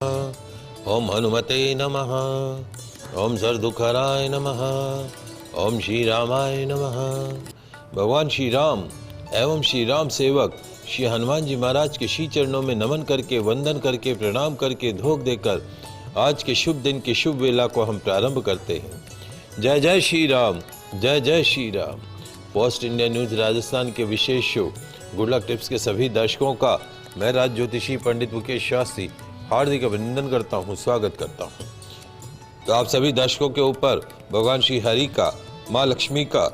ओम हनुमते नमः। ओम सरदुखराय नमः। ओम श्री रामाय नमः। भगवान श्री राम एवं श्री राम सेवक श्री हनुमान जी महाराज के श्री चरणों में नमन करके, वंदन करके, प्रणाम करके, धोख देकर आज के शुभ दिन की शुभ वेला को हम प्रारंभ करते हैं। जय जय श्री राम, जय जय Shri Ram. Post India news Rajasthan के विशेष शो गुड लक टिप्स के सभी दर्शकों का मैं राज ज्योतिषी पंडित मुकेश शास्त्री हार्दिक अभिनंदन करता हूँ, स्वागत करता हूँ। तो आप सभी दर्शकों के ऊपर भगवान श्री हरि का, माँ लक्ष्मी का,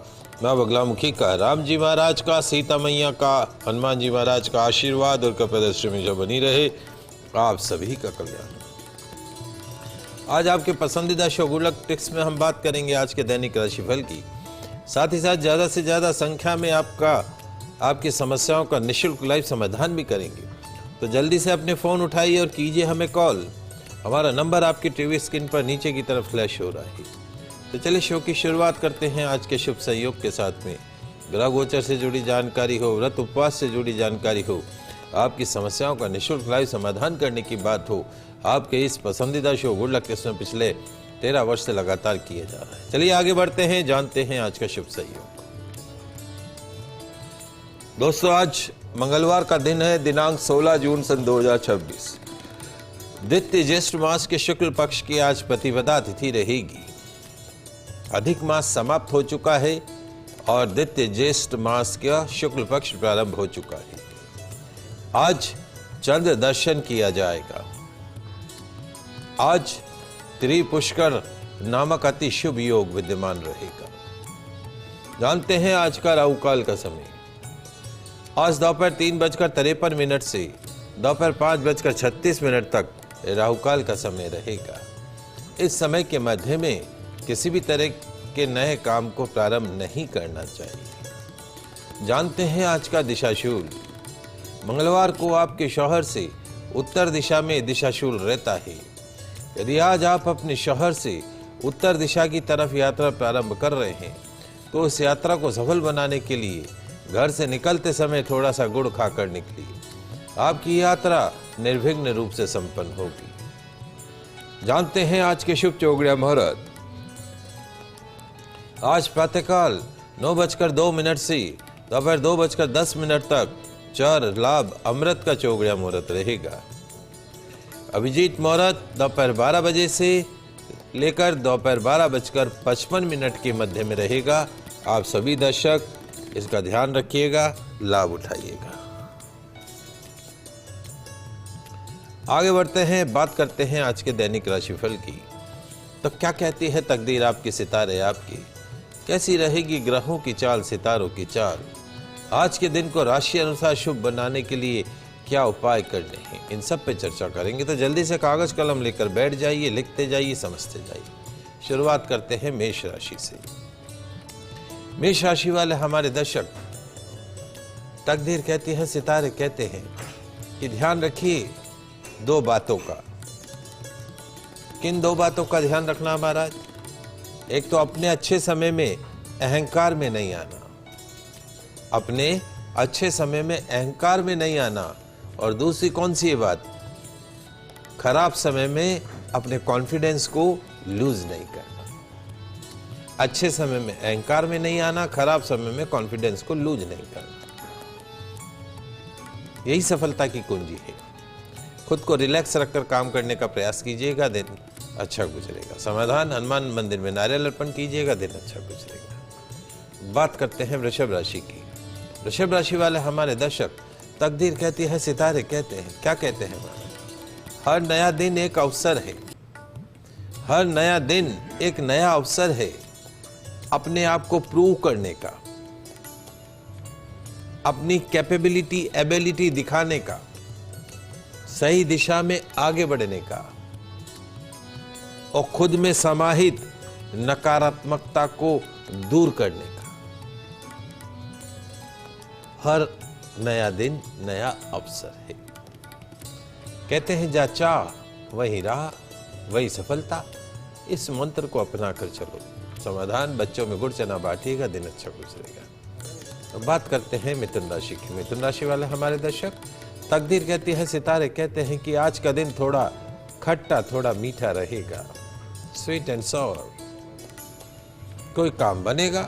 माँ बगलामुखी का, राम जी महाराज का, सीता मैया का, हनुमान जी महाराज का आशीर्वाद और कपदृष्टि में जो बनी रहे, आप सभी का कल्याण। आज आपके पसंदीदा शो गुड लक टिप्स में हम बात करेंगे आज के दैनिक राशिफल की। साथ ही साथ ज़्यादा से ज़्यादा संख्या में आपकी समस्याओं का निःशुल्क लाइव समाधान भी करेंगे। तो जल्दी से अपने फ़ोन उठाइए और कीजिए हमें कॉल। हमारा नंबर आपकी टीवी स्क्रीन पर नीचे की तरफ फ्लैश हो रहा है। तो चलिए शो की शुरुआत करते हैं आज के शुभ सहयोग के साथ में। ग्रह गोचर से जुड़ी जानकारी हो, व्रत उपवास से जुड़ी जानकारी हो, आपकी समस्याओं का निःशुल्क लाइव समाधान करने की बात हो, आपके इस पसंदीदा शो गुड लक टिप्स में पिछले 13 वर्ष से लगातार किया जा रहा है। चलिए आगे बढ़ते हैं, जानते हैं आज का शुभ सहयोग। दोस्तों, आज मंगलवार का दिन है, दिनांक 16 जून सन 2026। द्वितीय ज्येष्ठ मास के शुक्ल पक्ष की आज प्रतिपदा तिथि रहेगी। अधिक मास समाप्त हो चुका है और द्वितीय ज्येष्ठ मास का शुक्ल पक्ष प्रारंभ हो चुका है। आज चंद्र दर्शन किया जाएगा। आज त्रिपुष्कर नामक अति शुभ योग विद्यमान रहेगा। जानते हैं आज का राहु काल का समय। आज दोपहर 3:53 से दोपहर 5:36 तक राहु काल का समय रहेगा। इस समय के मध्य में किसी भी तरह के नए काम को प्रारंभ नहीं करना चाहिए। जानते हैं आज का दिशाशूल। मंगलवार को आपके शौहर से उत्तर दिशा में दिशाशूल रहता है। यदि आज आप अपने शौहर से उत्तर दिशा की तरफ यात्रा प्रारंभ कर रहे हैं तो उस यात्रा को सफल बनाने के लिए घर से निकलते समय थोड़ा सा गुड़ खाकर निकलिए। आपकी यात्रा निर्विघ्न रूप से संपन्न होगी। जानते हैं आज के शुभ चौगड़िया मुहूर्त। आज प्रातःकाल 9:02 से दोपहर 2:10 तक चर लाभ अमृत का चौगड़िया मुहूर्त रहेगा। अभिजीत मुहूर्त दोपहर 12 बजे से लेकर दोपहर 12:55 के मध्य में रहेगा। आप सभी दर्शक इसका ध्यान रखिएगा, लाभ उठाइएगा। आगे बढ़ते हैं, बात करते हैं आज के दैनिक राशिफल की। तो क्या कहती है तकदीर आपके, सितारे आपकी, कैसी रहेगी ग्रहों की चाल, सितारों की चाल। आज के दिन को राशि अनुसार शुभ बनाने के लिए क्या उपाय करने हैं, इन सब पे चर्चा करेंगे। तो जल्दी से कागज कलम लेकर बैठ जाइए, लिखते जाइए, समझते जाइए। शुरुआत करते हैं मेष राशि से। मेष राशि वाले हमारे दर्शक, तकदीर कहती है, सितारे कहते हैं कि ध्यान रखिए 2 बातों का। किन 2 बातों का ध्यान रखना महाराज? एक तो अपने अच्छे समय में अहंकार में नहीं आना, अपने अच्छे समय में अहंकार में नहीं आना। और दूसरी कौन सी ये बात? खराब समय में अपने कॉन्फिडेंस को लूज नहीं करना। अच्छे समय में अहंकार में नहीं आना, खराब समय में कॉन्फिडेंस को लूज नहीं करना। यही सफलता की कुंजी है। खुद को रिलैक्स रखकर काम करने का प्रयास कीजिएगा, दिन अच्छा गुजरेगा। समाधान, हनुमान मंदिर में नारियल अर्पण कीजिएगा, दिन अच्छा गुजरेगा। बात करते हैं वृषभ राशि की। वृषभ राशि वाले हमारे दर्शक, तकदीर कहती है, सितारे कहते हैं, क्या कहते हैं? हर नया दिन एक अवसर है। हर नया दिन एक नया अवसर है अपने आप को प्रूव करने का, अपनी कैपेबिलिटी, एबिलिटी दिखाने का, सही दिशा में आगे बढ़ने का और खुद में समाहित नकारात्मकता को दूर करने का। हर नया दिन नया अवसर है। कहते हैं, जा चाह वही राह, वही सफलता। इस मंत्र को अपना कर चलो। समाधान, बच्चों में गुड़ चना बांटिएगा, दिन अच्छा गुजरेगा। तो बात करते हैं मिथुन राशि की। मिथुन राशि वाले हमारे दर्शक, तकदीर कहती है, सितारे कहते हैं कि आज का दिन थोड़ा खट्टा थोड़ा मीठा रहेगा, स्वीट एंड सॉर। कोई काम बनेगा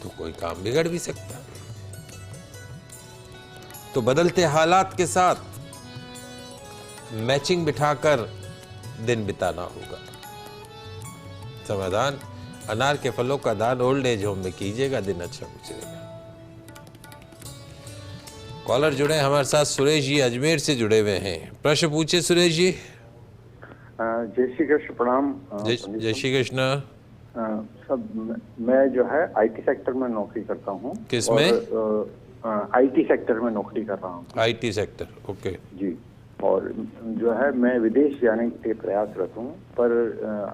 तो कोई काम बिगड़ भी सकता है। तो बदलते हालात के साथ मैचिंग बिठाकर दिन बिताना होगा। समाधान, अनार के फलों का दान ओल्ड एज होम में कीजिएगा, दिन अच्छा गुजरेगा। कॉलर जुड़े हमारे साथ, सुरेश जी अजमेर से जुड़े हुए हैं। प्रश्न पूछे सुरेश जी। जय श्री कृष्ण, प्रणाम। जय श्री कृष्ण। सब मैं जो है आईटी सेक्टर में नौकरी करता हूँ। किस में? आईटी सेक्टर में नौकरी कर रहा हूँ। आईटी सेक्टर, ओके जी। और जो है मैं विदेश जाने के लिए प्रयासरत हूँ, पर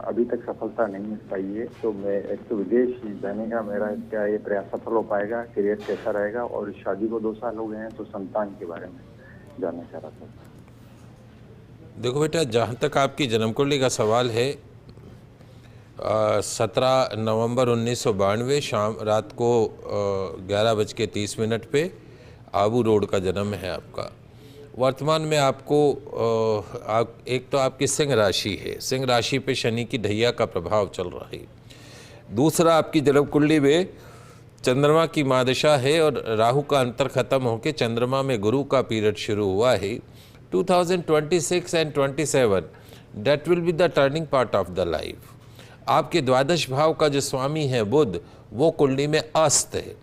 अभी तक सफलता नहीं मिल पाई है। तो मैं एक तो विदेश जाने का मेरा क्या ये प्रयास सफल हो पाएगा, करियर कैसा रहेगा, और शादी को 2 साल हो गए हैं, तो संतान के बारे में जानना चाह रहा था। देखो बेटा, जहाँ तक आपकी जन्म कुंडली का सवाल है, 17 नवंबर 1992 शाम रात को 11:30 पे आबू रोड का जन्म है आपका। वर्तमान में आपको एक तो आपकी सिंह राशि है, सिंह राशि पे शनि की ढैया का प्रभाव चल रहा है। दूसरा, आपकी जन्म कुंडली में चंद्रमा की महादशा है और राहु का अंतर खत्म होकर चंद्रमा में गुरु का पीरियड शुरू हुआ है। 2026 and 27 that will be the turning part of the life. आपके द्वादश भाव का जो स्वामी है बुध, वो कुंडली में अस्त है।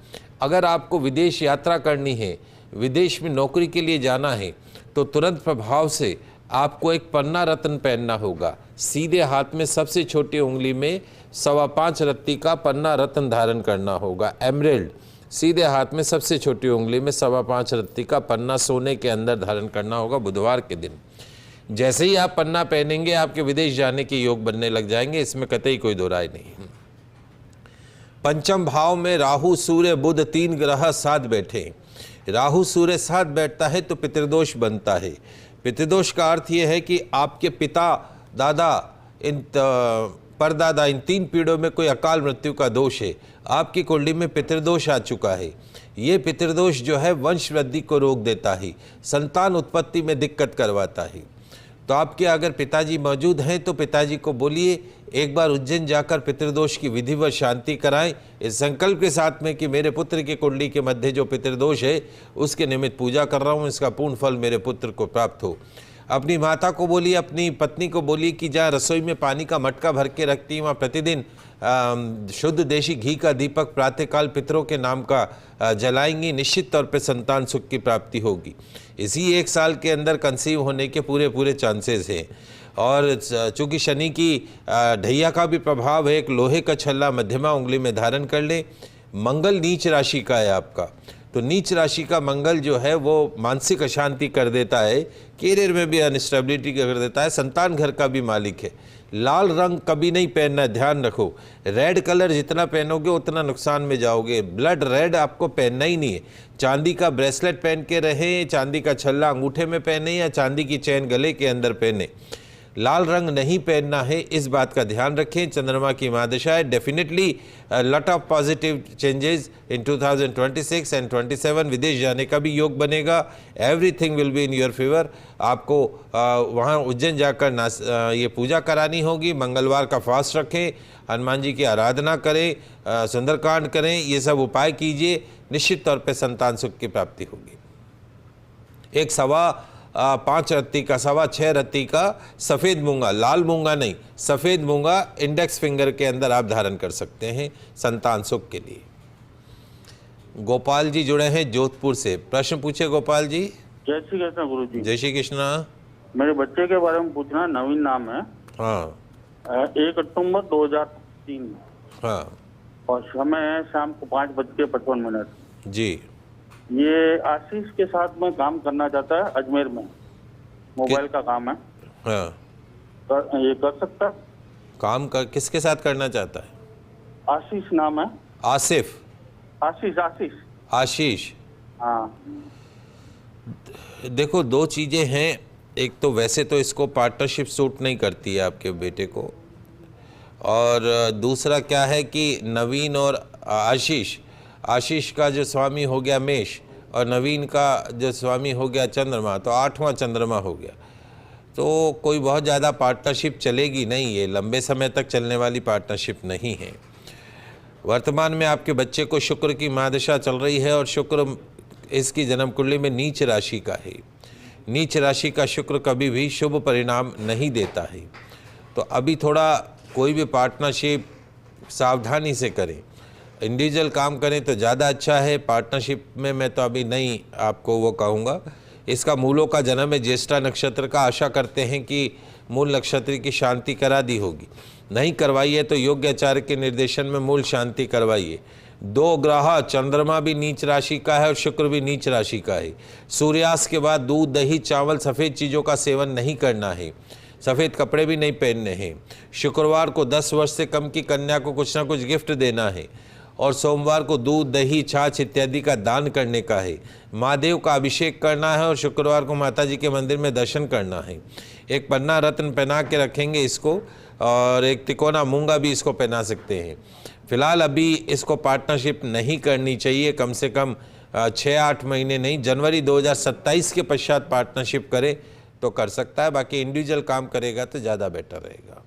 अगर आपको विदेश यात्रा करनी है, विदेश में नौकरी के लिए जाना है, तो तुरंत प्रभाव से आपको एक पन्ना रत्न पहनना होगा। सीधे हाथ में सबसे छोटी उंगली में 5.25 रत्ती का पन्ना रत्न धारण करना होगा, एमरेल्ड। सीधे हाथ में सबसे छोटी उंगली में 5.25 रत्ती का पन्ना सोने के अंदर धारण करना होगा बुधवार के दिन। जैसे ही आप पन्ना पहनेंगे, आपके विदेश जाने के योग बनने लग जाएंगे, इसमें कतई कोई दो राय नहीं। पंचम भाव में राहु, सूर्य, बुध 3 ग्रह साथ बैठे। राहु सूर्य साथ बैठता है तो पितृदोष बनता है। पितृदोष का अर्थ यह है कि आपके पिता, दादा, परदादा, इन 3 पीढ़ियों में कोई अकाल मृत्यु का दोष है। आपकी कुंडली में पितृदोष आ चुका है। ये पितृदोष जो है वंश वृद्धि को रोक देता है, संतान उत्पत्ति में दिक्कत करवाता है। तो आपके अगर पिताजी मौजूद हैं तो पिताजी को बोलिए एक बार उज्जैन जाकर पितृदोष की विधिवत शांति कराएं, इस संकल्प के साथ में कि मेरे पुत्र की कुंडली के मध्य जो पितृदोष है उसके निमित्त पूजा कर रहा हूं, इसका पूर्ण फल मेरे पुत्र को प्राप्त हो। अपनी माता को बोलिए, अपनी पत्नी को बोलिए कि जहाँ रसोई में पानी का मटका भर के रखती है, वहाँ प्रतिदिन शुद्ध देशी घी का दीपक प्रातःकाल पितरों के नाम का जलाएंगी। निश्चित तौर पे संतान सुख की प्राप्ति होगी। इसी 1 साल के अंदर कंसीव होने के पूरे चांसेस हैं। और चूँकि शनि की ढैया का भी प्रभाव है, एक लोहे का छल्ला मध्यमा उंगली में धारण कर लें। मंगल नीच राशि का है आपका, तो नीच राशि का मंगल जो है वो मानसिक अशांति कर देता है, कैरियर में भी अनस्टेबिलिटी कर देता है, संतान घर का भी मालिक है। लाल रंग कभी नहीं पहनना, ध्यान रखो। रेड कलर जितना पहनोगे उतना नुकसान में जाओगे। ब्लड रेड आपको पहनना ही नहीं है। चांदी का ब्रेसलेट पहन के रहे, चांदी का छल्ला अंगूठे में पहने या चांदी की चैन गले के अंदर पहने, लाल रंग नहीं पहनना है, इस बात का ध्यान रखें। चंद्रमा की महादशा है। Definitely lot of positive changes in 2026 and 27। विदेश जाने का भी योग बनेगा। Everything will be in your favour. आपको वहाँ उज्जैन जाकर ये पूजा करानी होगी। मंगलवार का फास्ट रखें, हनुमान जी की आराधना करें, सुंदरकांड करें, ये सब उपाय कीजिए। निश्चित तौर पर संतान सुख की प्राप्ति होगी। एक 5.25 रत्ती का, 6.25 रत्ती का सफ़ेद मूंगा, लाल मूंगा नहीं, सफ़ेद मूंगा इंडेक्स फिंगर के अंदर आप धारण कर सकते हैं संतान सुख के लिए। गोपाल जी जुड़े हैं जोधपुर से। प्रश्न पूछे गोपाल जी। जय श्री कृष्ण गुरु जी। जय श्री कृष्ण। मेरे बच्चे के बारे में पूछना, नवीन नाम है। हाँ। 1 अक्टूबर 2003। हाँ। और समय है शाम को 5:55 जी। ये आशीष के साथ में काम करना चाहता है, अजमेर में मोबाइल का काम है। हाँ। ये कर सकता है? काम कर किसके साथ करना चाहता है? आशीष नाम है। आसिफ? आशीष। आशीष। हाँ। देखो, 2 चीज़ें हैं। एक तो वैसे तो इसको पार्टनरशिप सूट नहीं करती है आपके बेटे को, और दूसरा क्या है कि नवीन और आशीष का जो स्वामी हो गया मेष और नवीन का जो स्वामी हो गया चंद्रमा, तो 8वां चंद्रमा हो गया। तो कोई बहुत ज़्यादा पार्टनरशिप चलेगी नहीं, ये लंबे समय तक चलने वाली पार्टनरशिप नहीं है। वर्तमान में आपके बच्चे को शुक्र की महादशा चल रही है और शुक्र इसकी जन्म कुंडली में नीच राशि का है। नीच राशि का शुक्र कभी भी शुभ परिणाम नहीं देता है। तो अभी थोड़ा कोई भी पार्टनरशिप सावधानी से करें। इंडिविजुअल काम करें तो ज़्यादा अच्छा है, पार्टनरशिप में मैं तो अभी नहीं आपको वो कहूँगा। इसका मूलों का जन्म है ज्येष्ठा नक्षत्र का। आशा करते हैं कि मूल नक्षत्र की शांति करा दी होगी। नहीं करवाई है तो योग्य आचार्य के निर्देशन में मूल शांति करवाइए। 2 ग्रह, चंद्रमा भी नीच राशि का है और शुक्र भी नीच राशि का है। सूर्यास्त के बाद दूध, दही, चावल, सफ़ेद चीज़ों का सेवन नहीं करना है। सफ़ेद कपड़े भी नहीं पहनने हैं। शुक्रवार को 10 वर्ष से कम की कन्या को कुछ ना कुछ गिफ्ट देना है और सोमवार को दूध, दही, छाछ इत्यादि का दान करने का है। महादेव का अभिषेक करना है और शुक्रवार को माता जी के मंदिर में दर्शन करना है। एक पन्ना रत्न पहना के रखेंगे इसको और एक तिकोना मूंगा भी इसको पहना सकते हैं। फिलहाल अभी इसको पार्टनरशिप नहीं करनी चाहिए, कम से कम 6-8 महीने नहीं, जनवरी 2027 के पश्चात पार्टनरशिप करे तो कर सकता है। बाकी इंडिविजुअल काम करेगा तो ज़्यादा बेटर रहेगा।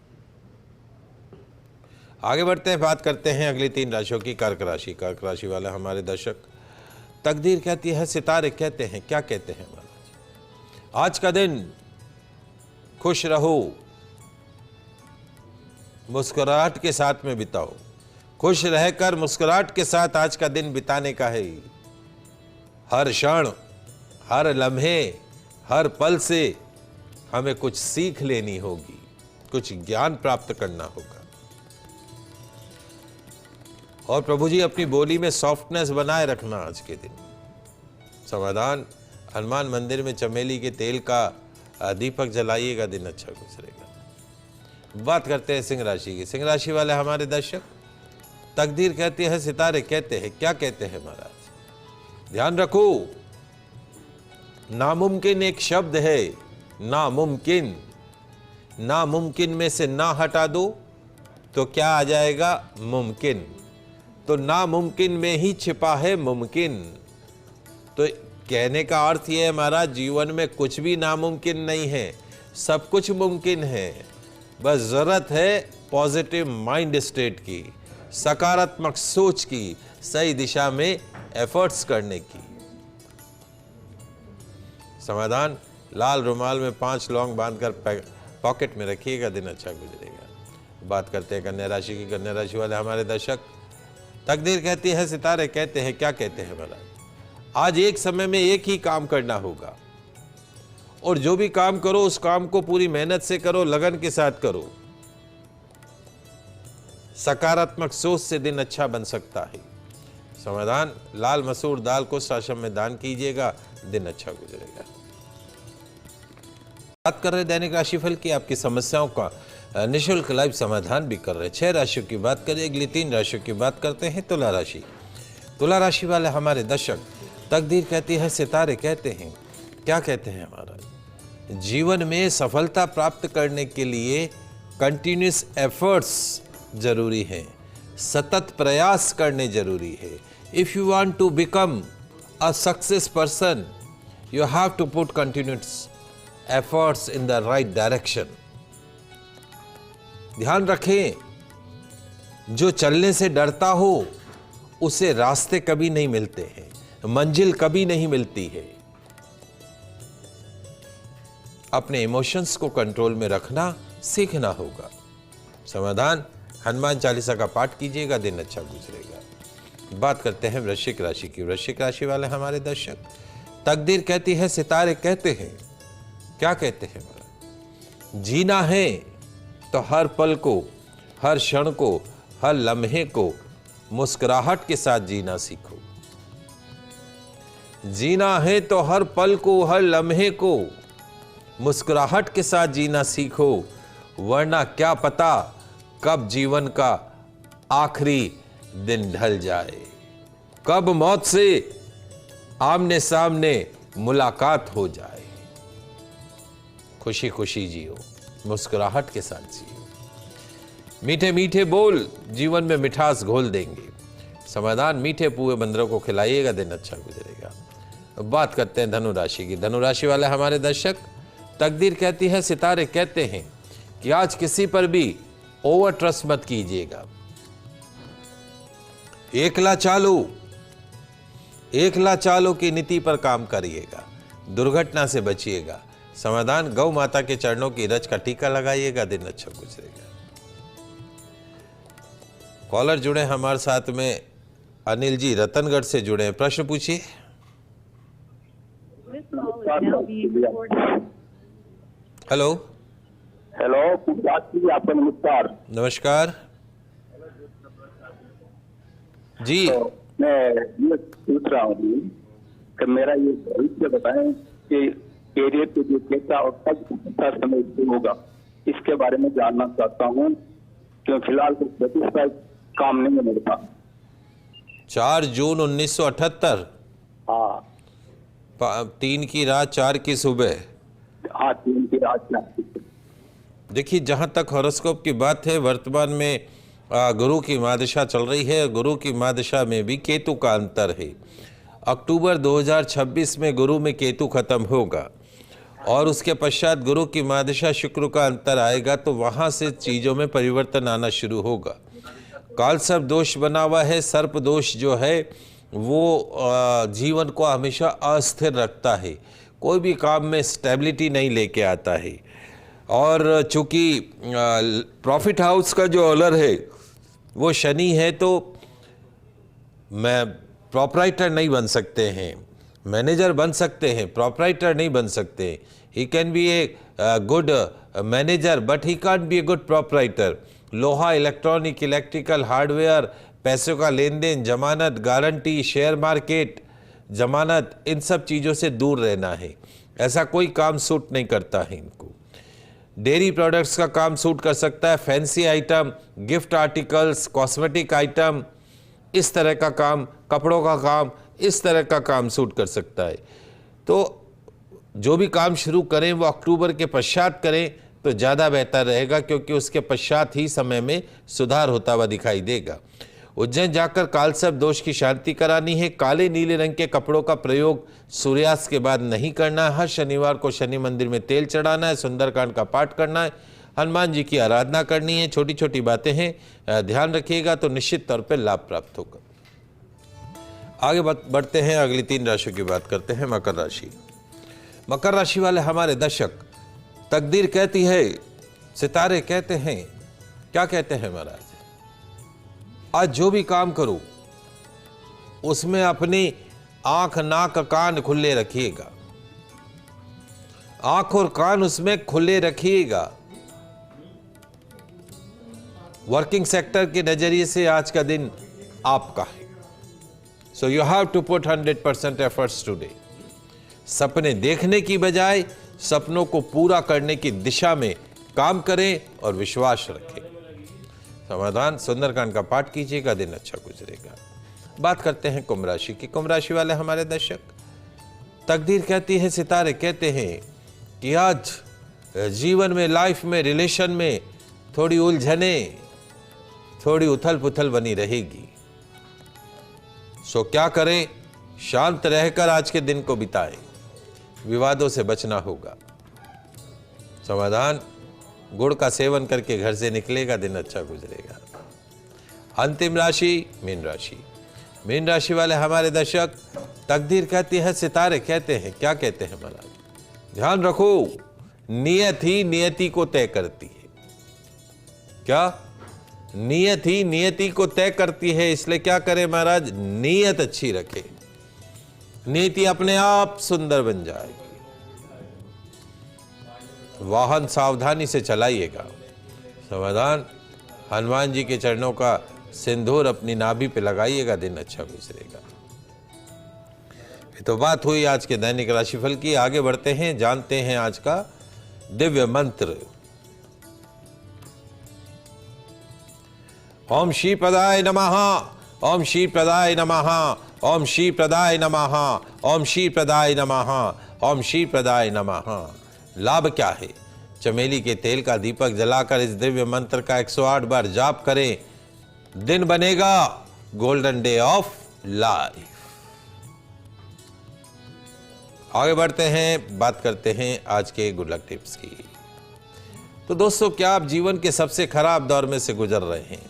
आगे बढ़ते हैं, बात करते हैं अगली 3 राशियों की। कर्क राशि। कर्क राशि वाले हमारे दर्शक, तकदीर कहती है, सितारे कहते हैं, क्या कहते हैं महाराज? आज का दिन खुश रहो, मुस्कुराहट के साथ में बिताओ। खुश रहकर मुस्कुराहट के साथ आज का दिन बिताने का है। हर क्षण, हर लम्हे, हर पल से हमें कुछ सीख लेनी होगी, कुछ ज्ञान प्राप्त करना होगा। और प्रभु जी अपनी बोली में सॉफ्टनेस बनाए रखना आज के दिन। समाधान, हनुमान मंदिर में चमेली के तेल का दीपक जलाइएगा, दिन अच्छा गुजरेगा। बात करते हैं सिंह राशि की। सिंह राशि वाले हमारे दर्शक, तकदीर कहती है, सितारे कहते हैं, क्या कहते हैं महाराज? ध्यान रखो, नामुमकिन एक शब्द है, नामुमकिन। नामुमकिन में से ना हटा दो तो क्या आ जाएगा? मुमकिन। तो नामुमकिन में ही छिपा है मुमकिन। तो कहने का अर्थ यह है महाराज, जीवन में कुछ भी नामुमकिन नहीं है, सब कुछ मुमकिन है। बस जरूरत है पॉजिटिव माइंड स्टेट की, सकारात्मक सोच की, सही दिशा में एफर्ट्स करने की। समाधान, लाल रुमाल में 5 लौंग बांधकर पॉकेट में रखिएगा, दिन अच्छा गुजरेगा। बात करते हैं कन्या राशि की। कन्या राशि वाले हमारे दर्शक, तकदीर कहती है, सितारे कहते हैं, क्या कहते हैं महाराज? आज एक समय में एक ही काम करना होगा और जो भी काम करो उस काम को पूरी मेहनत से करो, लगन के साथ करो। सकारात्मक सोच से दिन अच्छा बन सकता है। समाधान, लाल मसूर दाल को आश्रम में दान कीजिएगा, दिन अच्छा गुजरेगा। बात कर रहे दैनिक राशिफल की, आपकी समस्याओं का निःशुल्क लाइव समाधान भी कर रहे। 6 राशियों की बात करें, अगली 3 राशियों की बात करते हैं। तुला राशि। तुला राशि वाले हमारे दर्शक, तकदीर कहती है, सितारे कहते हैं, क्या कहते हैं हमारा? जीवन में सफलता प्राप्त करने के लिए कंटिन्यूस एफर्ट्स जरूरी है, सतत प्रयास करने जरूरी है। If you want to become a success person, you have to put continuous efforts in the right direction. ध्यान रखें, जो चलने से डरता हो उसे रास्ते कभी नहीं मिलते हैं, मंजिल कभी नहीं मिलती है। अपने इमोशंस को कंट्रोल में रखना सीखना होगा। समाधान, हनुमान चालीसा का पाठ कीजिएगा, दिन अच्छा गुजरेगा। बात करते हैं वृश्चिक राशि की। वृश्चिक राशि वाले हमारे दर्शक, तकदीर कहती है, सितारे कहते हैं, क्या कहते हैं? जीना है तो हर पल को, हर क्षण को, हर लम्हे को मुस्कुराहट के साथ जीना सीखो। जीना है तो हर पल को, हर लम्हे को मुस्कुराहट के साथ जीना सीखो, वरना क्या पता कब जीवन का आखिरी दिन ढल जाए, कब मौत से आमने सामने मुलाकात हो जाए। खुशी खुशी जियो, मुस्कुराहट के साथ जियो। मीठे मीठे बोल जीवन में मिठास घोल देंगे। समाधान, मीठे पुए बंदरों को खिलाइएगा, दिन अच्छा गुजरेगा। बात करते हैं धनु राशि की। धनु राशि वाले हमारे दर्शक, तकदीर कहती है, सितारे कहते हैं कि आज किसी पर भी ओवर ट्रस्ट मत कीजिएगा। एकला चालो की नीति पर काम करिएगा, दुर्घटना से बचिएगा। समाधान, गौ माता के चरणों की रज का टीका लगाइएगा, दिन अच्छा गुजरेगा। कॉलर जुड़े हमारे साथ में, अनिल जी रतनगढ़ से जुड़े हैं, प्रश्न पूछिए। हेलो हेलो, आपका नमस्कार। नमस्कार जी। तो मैं ये पूछ रहा हूँ कि मेरा ये भविष्य बताएं कि कैरियर के लिए कैसा और कब अच्छा समय शुरू होगा, इसके बारे में जानना चाहता हूँ, क्योंकि फिलहाल तो प्रतिष्ठा काम नहीं है मेरे पास। 4 जून 1978, हाँ 3 की रात 4 की सुबह। हाँ, 3 की रात 4 की सुबह। देखिए, जहाँ तक हॉरोस्कोप की बात है, वर्तमान में गुरु की महादशा चल रही है। गुरु की महादशा में भी केतु का अंतर है। अक्टूबर 2026 में गुरु में केतु खत्म होगा और उसके पश्चात गुरु की महादशा शुक्र का अंतर आएगा, तो वहाँ से चीज़ों में परिवर्तन आना शुरू होगा। काल सर्प दोष बना हुआ है। सर्प दोष जो है वो जीवन को हमेशा अस्थिर रखता है, कोई भी काम में स्टेबिलिटी नहीं लेके आता है। और चूंकि प्रॉफिट हाउस का जो ओनर है वो शनि है, तो मैं प्रॉपराइटर नहीं बन सकते हैं, मैनेजर बन सकते हैं, प्रॉपराइटर नहीं बन सकते। He can be a good manager but he can't be a good proprietor. लोहा, इलेक्ट्रॉनिक, इलेक्ट्रिकल, हार्डवेयर, पैसों का लेन देन, जमानत, गारंटी, शेयर मार्केट, जमानत, इन सब चीज़ों से दूर रहना है। ऐसा कोई काम सूट नहीं करता है इनको। डेयरी प्रोडक्ट्स का काम सूट कर सकता है, fancy item, gift articles, cosmetic item, इस तरह का काम, कपड़ों का काम, इस तरह का काम सूट कर सकता है। तो जो भी काम शुरू करें वो अक्टूबर के पश्चात करें तो ज़्यादा बेहतर रहेगा, क्योंकि उसके पश्चात ही समय में सुधार होता हुआ दिखाई देगा। उज्जैन जाकर कालसर्प दोष की शांति करानी है। काले नीले रंग के कपड़ों का प्रयोग सूर्यास्त के बाद नहीं करना है। हर शनिवार को शनि मंदिर में तेल चढ़ाना है। सुंदरकांड का पाठ करना है। हनुमान जी की आराधना करनी है। छोटी छोटी बातें हैं, ध्यान रखिएगा तो निश्चित तौर पर लाभ प्राप्त होगा। आगे बढ़ते हैं, अगली 3 राशियों की बात करते हैं। मकर राशि। मकर राशि वाले हमारे दर्शक, तकदीर कहती है, सितारे कहते हैं, क्या कहते हैं महाराज, आज जो भी काम करो उसमें अपनी आंख, नाक, कान खुले रखिएगा। आंख और कान उसमें खुले रखिएगा। वर्किंग सेक्टर के नजरिए से आज का दिन आपका है। So you have to put 100% efforts today. सपने देखने की बजाय सपनों को पूरा करने की दिशा में काम करें और विश्वास रखें। समाधान, सुंदरकांड का पाठ कीजिएगा, दिन अच्छा गुजरेगा। बात करते हैं कुंभ राशि की। कुंभ राशि वाले हमारे दर्शक, तकदीर कहती है, सितारे कहते हैं कि आज जीवन में, लाइफ में, रिलेशन में थोड़ी उलझने, थोड़ी उथल पुथल बनी रहेगी। सो क्या करें, शांत रहकर आज के दिन को बिताएं। विवादों से बचना होगा। समाधान, गुड़ का सेवन करके घर से निकलेगा, दिन अच्छा गुजरेगा। अंतिम राशि मीन राशि। मीन राशि वाले हमारे दर्शक, तकदीर कहती है, सितारे कहते हैं, क्या कहते हैं महाराज, ध्यान रखो, नियत ही नियति को तय करती है। क्या? नियत ही नियति को तय करती है। इसलिए क्या करें महाराज, नियत अच्छी रखें, नीति अपने आप सुंदर बन जाएगी। वाहन सावधानी से चलाइएगा। समाधान, हनुमान जी के चरणों का सिंदूर अपनी नाभि पे लगाइएगा, दिन अच्छा गुजरेगा। ये तो बात हुई आज के दैनिक राशिफल की। आगे बढ़ते हैं, जानते हैं आज का दिव्य मंत्र। ओम श्री प्रदाय नमः, ओम श्री प्रदाय नमः, ओम श्री प्रदाय नमः, ओम श्री प्रदाय नमः, ओम श्री प्रदाय नमः। लाभ क्या है? चमेली के तेल का दीपक जलाकर इस दिव्य मंत्र का 108 बार जाप करें, दिन बनेगा गोल्डन डे ऑफ लाइफ। आगे बढ़ते हैं, बात करते हैं आज के गुड लक टिप्स की। तो दोस्तों, क्या आप जीवन के सबसे खराब दौर में से गुजर रहे हैं?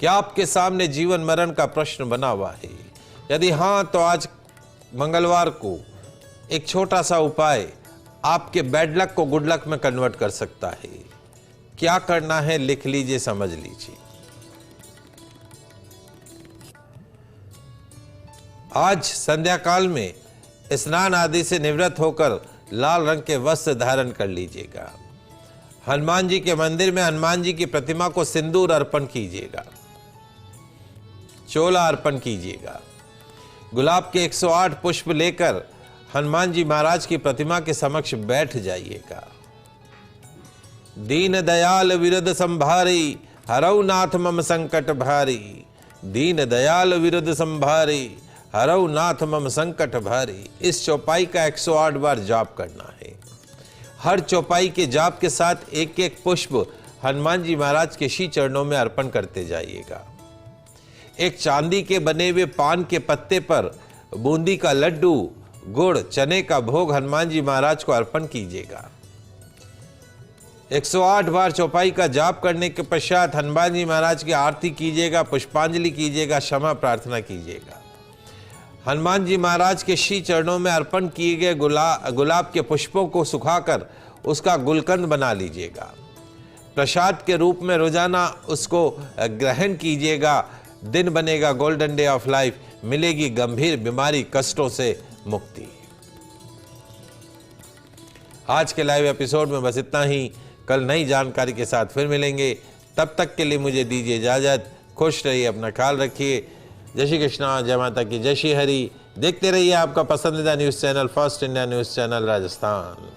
क्या आपके सामने जीवन मरण का प्रश्न बना हुआ है? यदि हाँ, तो आज मंगलवार को एक छोटा सा उपाय आपके बैड लक को गुड लक में कन्वर्ट कर सकता है। क्या करना है लिख लीजिए, समझ लीजिए। आज संध्या काल में स्नान आदि से निवृत्त होकर लाल रंग के वस्त्र धारण कर लीजिएगा। हनुमान जी के मंदिर में हनुमान जी की प्रतिमा को सिंदूर अर्पण कीजिएगा, चोला अर्पण कीजिएगा। गुलाब के 108 पुष्प लेकर हनुमान जी महाराज की प्रतिमा के समक्ष बैठ जाइएगा। दीन दयाल विरद संभारी, हरऊ नाथ मम संकट भारी। दीन दयाल विरद संभारी, हरऊ नाथ मम संकट भारी। इस चौपाई का 108 बार जाप करना है। हर चौपाई के जाप के साथ एक एक पुष्प हनुमान जी महाराज के श्री चरणों में अर्पण करते जाइएगा। एक चांदी के बने हुए पान के पत्ते पर बूंदी का लड्डू, गुड़, चने का भोग हनुमान जी महाराज को अर्पण कीजिएगा। 108 बार चौपाई का जाप करने के पश्चात हनुमान जी महाराज की आरती कीजिएगा, पुष्पांजलि कीजिएगा, क्षमा प्रार्थना कीजिएगा। हनुमान जी महाराज के श्री चरणों में अर्पण किए गए गुलाब के पुष्पों को सुखाकर उसका गुलकंद बना लीजिएगा। प्रसाद के रूप में रोजाना उसको ग्रहण कीजिएगा। दिन बनेगा गोल्डन डे ऑफ लाइफ, मिलेगी गंभीर बीमारी कष्टों से मुक्ति। आज के लाइव एपिसोड में बस इतना ही। कल नई जानकारी के साथ फिर मिलेंगे। तब तक के लिए मुझे दीजिए इजाजत। खुश रहिए, अपना ख्याल रखिए। जय श्री कृष्णा, जय माता की, जय श्री हरि। देखते रहिए आपका पसंदीदा news channel first India news channel Rajasthan.